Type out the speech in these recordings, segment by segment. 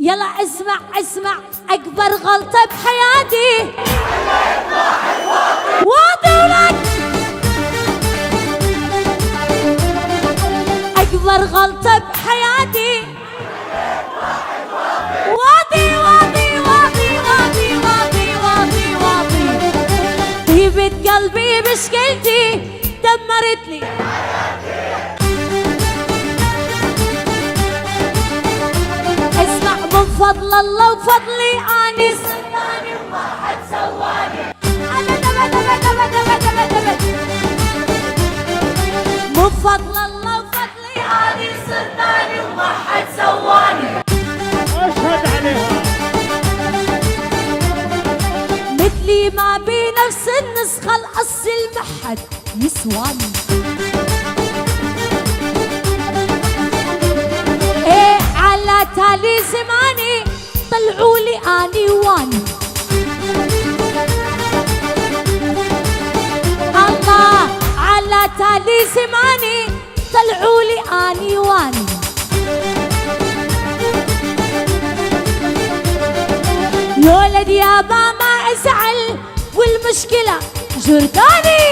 يلا اسمع اسمع، أكبر غلطة بحياتي واطي ولك، أكبر غلطة بحياتي واطي واطي واطي واطي واطي واطي واطي. طيبة قلبي مشكلتي دمرت لي اسمع، من فضل الله وفضلي اني صدقني وما حد سواني ابد ابد ابد ابد ابد ابد ابد. من فضل الله وفضلي اني صدقني وما حد سواني. اشهد عليها مثلي ما بنفس النسخة الأصل ما حد يسواني. ايه على تالي زماني طلعوا لي اني واني. الله على تالي زماني طلعوا لي اني واني. يا ولد يابا ما ازعل والمشكلة جرداني.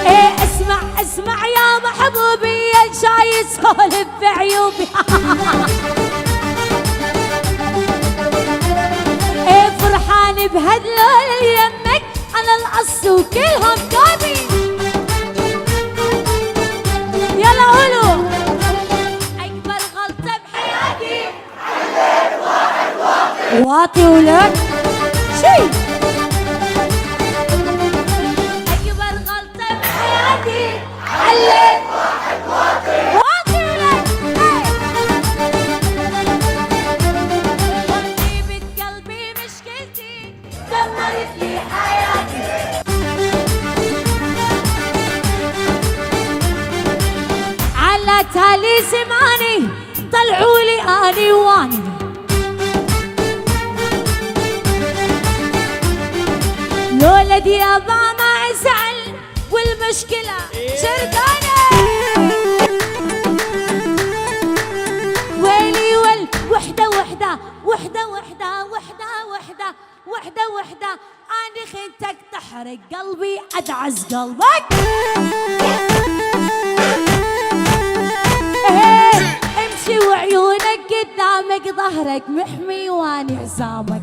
ايه اسمع اسمع يا محبوبي يا شاي سولف بعيوبي. ايه فرحان بهدلول يمك على القص وكلهم قابي. يلا قولوا اكبر غلطة بحياتي عليك واحد واطي ولك شي. اكبر غلطة بحياتي عليك واحد واطي ولك. طيبة قلبي مشكلتي دمرت لي حياتي. على تالي زماني طلعوا لي اني واني. الولد يابا ما ازعل والمشكلة جرداني. ويلي ويل وحدة وحدة وحدة وحدة وحدة وحدة وحدة وحدة اني خنتك تحرق قلبي ادعس قلبك. امشي وعيونك قدامك ظهرك محمي واني حزامك.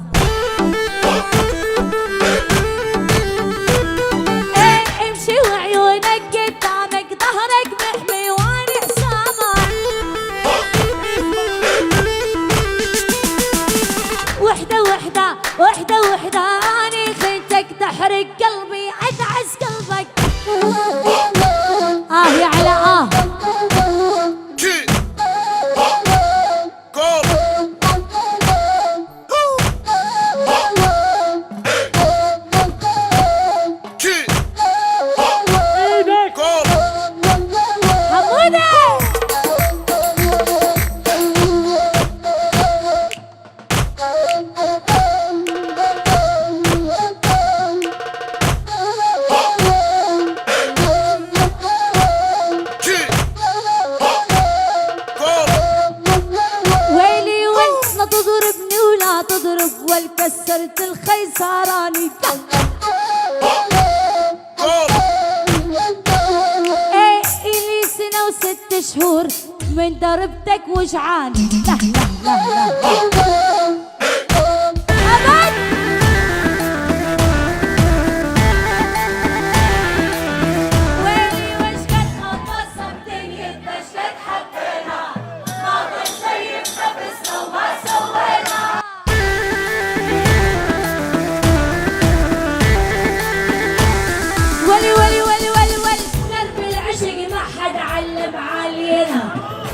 امشي وعيونك قدامك ظهرك محمي واني حزامك. وحدة وحدة وحدة وحدة اني خنتك تحرق قلبي ادعس قلبك. يا على كسرت الخيسراني. ايه الي سنة و6 شهور من ضربتك وجعاني. لا لا لا لا ابد. ويلي وش قد خبصتني يدشت حبينا ما ضل شي بنفسنا وما سوينا.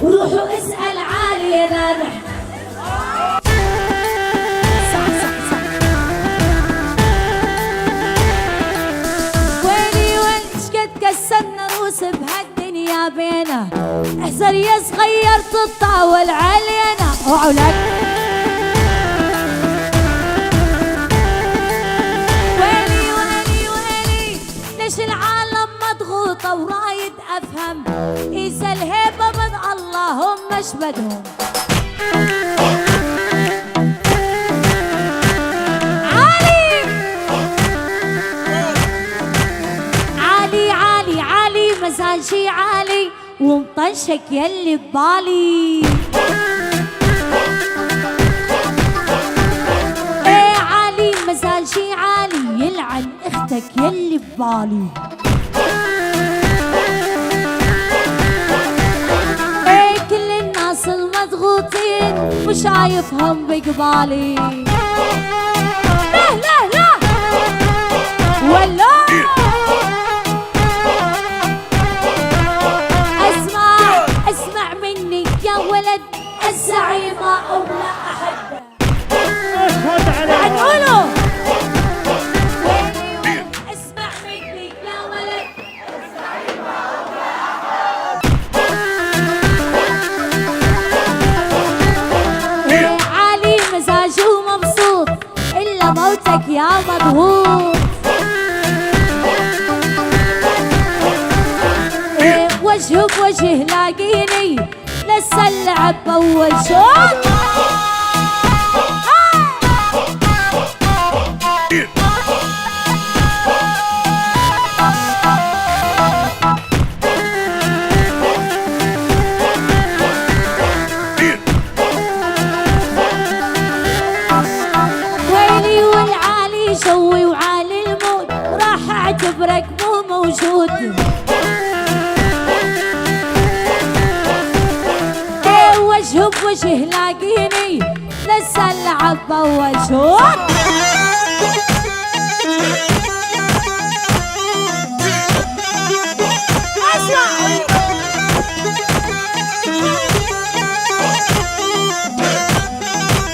وروحوا اسأل عالينا نحن. صح صح صح. ويلي وين شقد كسرنا روس بهالدنيا بينا. احذر يا صغير تطاول علينا. اوعوا لك. ويلي ويلي ويلي ليش العالم مضغوطة ورايد افهم. اذا الهيبة من الله وش بدهم. عالي عالي عالي عالي مزاجي عالي ومطنشك يلي ببالي. ايه عالي مزاجي عالي يلعن اختك يلي ببالي. ايه كل الناس المضغوطين مش شايفهم بقبالي. لا لا لا ولا اسمع مني يا ولد الزعيمة أو لا أحد. اشهد عليها. هنقوله اسمع مني يا ولد الزعيمة أو لا أحد. عالي مزاجه مبسوط إلا موتك يا مضغوط. وجه بوجه لاقيني لسه اللعب بأول شوط. ويلي والعالي شوي وعالي الموت راح اعتبرك مو موجود. وجه بوجه لاقيني لسه اللعب بأول شوط.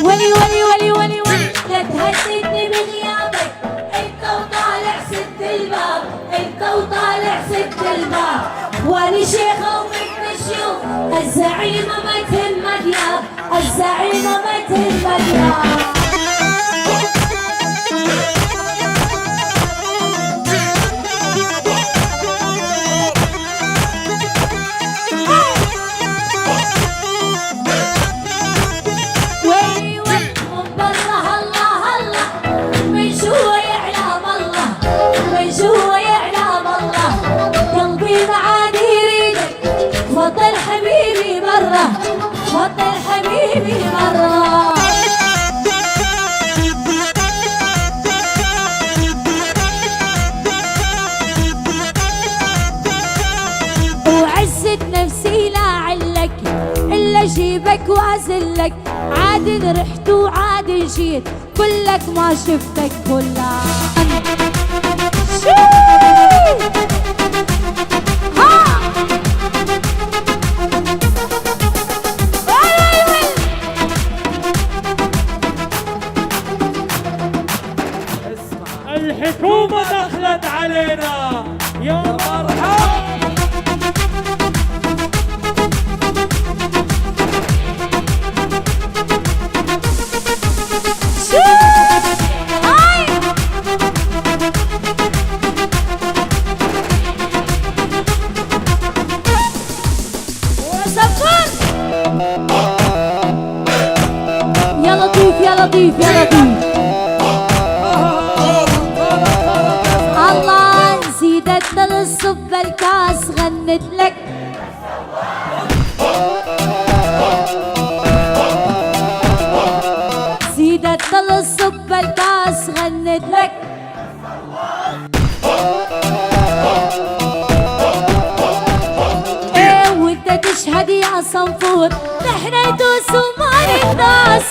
ولي ولي ولي ولي ولي لا تهددني بغيابك انت وطالع سد الباب. انت وطالع سد الباب واني شيخة ومثل الشيوخ. الزعيمة ما تهم دياب. الزعيمة ما تهم دياب. ويلي ويلي من برا الله الله من جوا يعلم الله. من جوا يعلم الله قلبي معاني يريدك. فضل حبيبي مرة. فضل حبيبي مرة. وعزت نفسي لا علك إلا جيبك وأزلك. عاد رحت وعاد جيت كلك ما شفتك كلها. الحكومة دخلت علينا يا مرحبا. يا لطيف يا لطيف يا لطيف. الله نسيت الصب الكاس غنت لك. زيدت الصب الكاس غنت لك. ايه وانت تشهد يا صنفور نحن ندوس وما نداس.